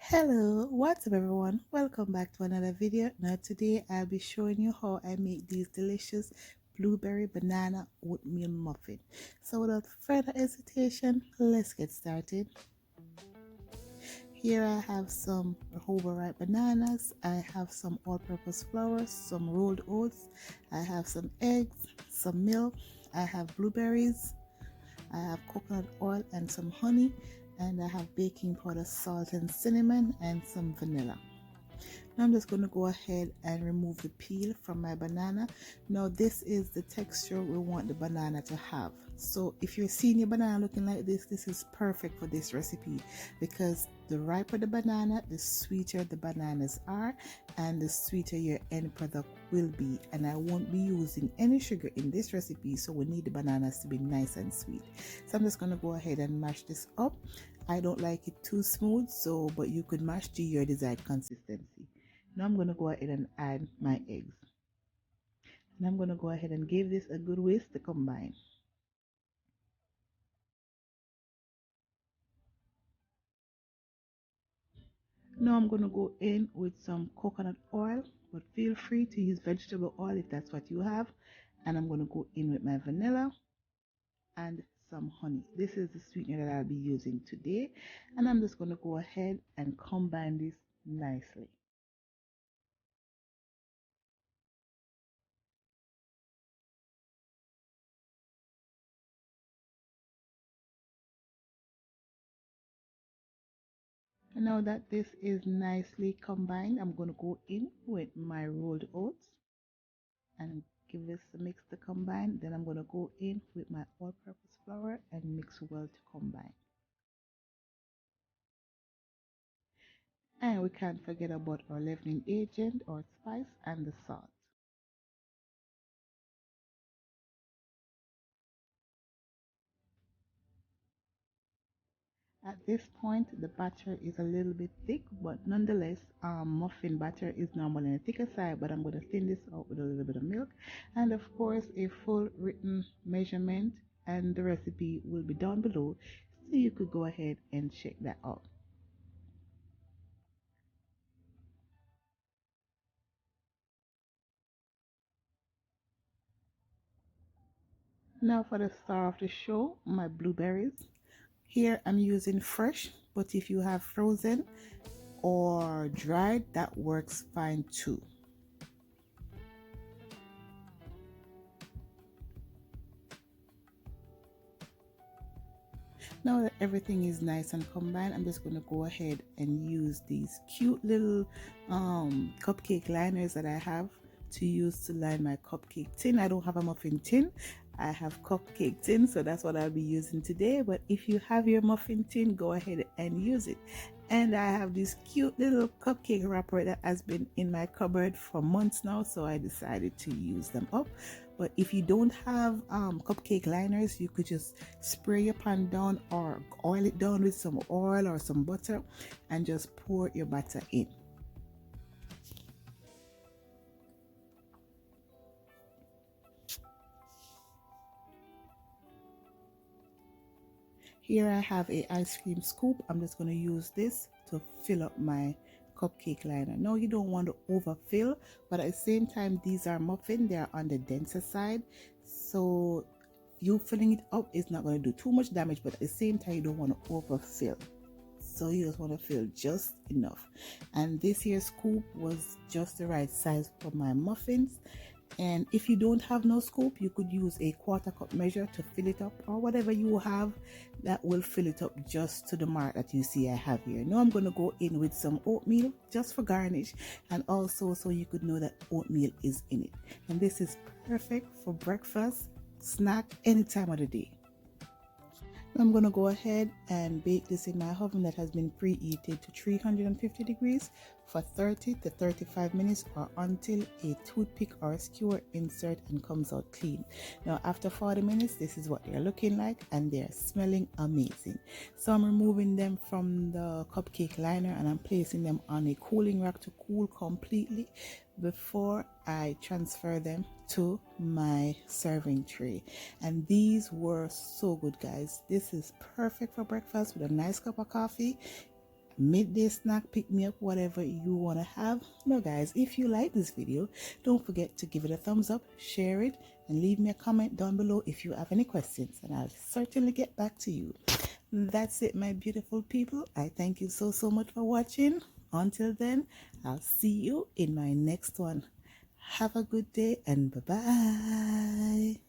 Hello, what's up everyone? Welcome back to another video. Now today I'll be showing you how I make these delicious blueberry banana oatmeal muffin. So without further hesitation, let's get started. Here I have some overripe bananas, I have some all-purpose flour, some rolled oats, I have some eggs, some milk, I have blueberries, I have coconut oil and some honey, and I have baking powder, salt and cinnamon, and some vanilla. Now I'm just going to go ahead and remove the peel from my banana. Now this is the texture we want the banana to have. So if you're seeing your banana looking like this is perfect for this recipe, because the riper the banana, the sweeter the bananas are, and the sweeter your end product will be. And I won't be using any sugar in this recipe, so we need the bananas to be nice and sweet. So I'm just going to go ahead and mash this up. I don't like it too smooth, but you could mash to your desired consistency. Now I'm going to go ahead and add my eggs. And I'm going to go ahead and give this a good whisk to combine. Now I'm going to go in with some coconut oil, but feel free to use vegetable oil if that's what you have. And I'm going to go in with my vanilla and some honey. This is the sweetener that I'll be using today. And I'm just going to go ahead and combine this nicely. And now that this is nicely combined, I'm going to go in with my rolled oats and give this a mix to combine. Then I'm going to go in with my all-purpose flour and mix well to combine. And we can't forget about our leavening agent or spice and the salt. At this point, the batter is a little bit thick, but nonetheless, muffin batter is normally on the thicker side, but I'm going to thin this out with a little bit of milk. And of course, a full written measurement and the recipe will be down below, so you could go ahead and check that out. Now for the star of the show, my blueberries. Here I'm using fresh, but if you have frozen or dried, that works fine too. Now that everything is nice and combined, I'm just going to go ahead and use these cute little cupcake liners that I have to use to line my cupcake tin. I don't have a muffin tin, I have cupcake tin, so that's what I'll be using today. But if you have your muffin tin, go ahead and use it. And I have this cute little cupcake wrapper that has been in my cupboard for months now, so I decided to use them up. But if you don't have cupcake liners, you could just spray your pan down or oil it down with some oil or some butter and just pour your batter in. Here I have a ice cream scoop. I'm just going to use this to fill up my cupcake liner. No, you don't want to overfill, but at the same time, these are muffin. They are on the denser side, so you filling it up is not going to do too much damage, but at the same time, you don't want to overfill. So you just want to fill just enough. And this here scoop was just the right size for my muffins. And if you don't have no scoop, you could use a 1/4 cup measure to fill it up, or whatever you have that will fill it up just to the mark that you see I have here. Now I'm going to go in with some oatmeal just for garnish, and also so you could know that oatmeal is in it. And this is perfect for breakfast, snack, any time of the day. I'm going to go ahead and bake this in my oven that has been preheated to 350 degrees for 30 to 35 minutes, or until a toothpick or a skewer insert and comes out clean. Now after 40 minutes, this is what they're looking like, and they're smelling amazing. So I'm removing them from the cupcake liner and I'm placing them on a cooling rack to cool completely before I transfer them to my serving tray. And these were so good, guys. This is perfect for breakfast with a nice cup of coffee. midday snack, pick me up, whatever you want to have. Now guys, if you like this video, don't forget to give it a thumbs up, share it, and leave me a comment down below if you have any questions, and I'll certainly get back to you. That's it, my beautiful people. I thank you so much for watching. Until then, I'll see you in my next one. Have a good day and bye-bye.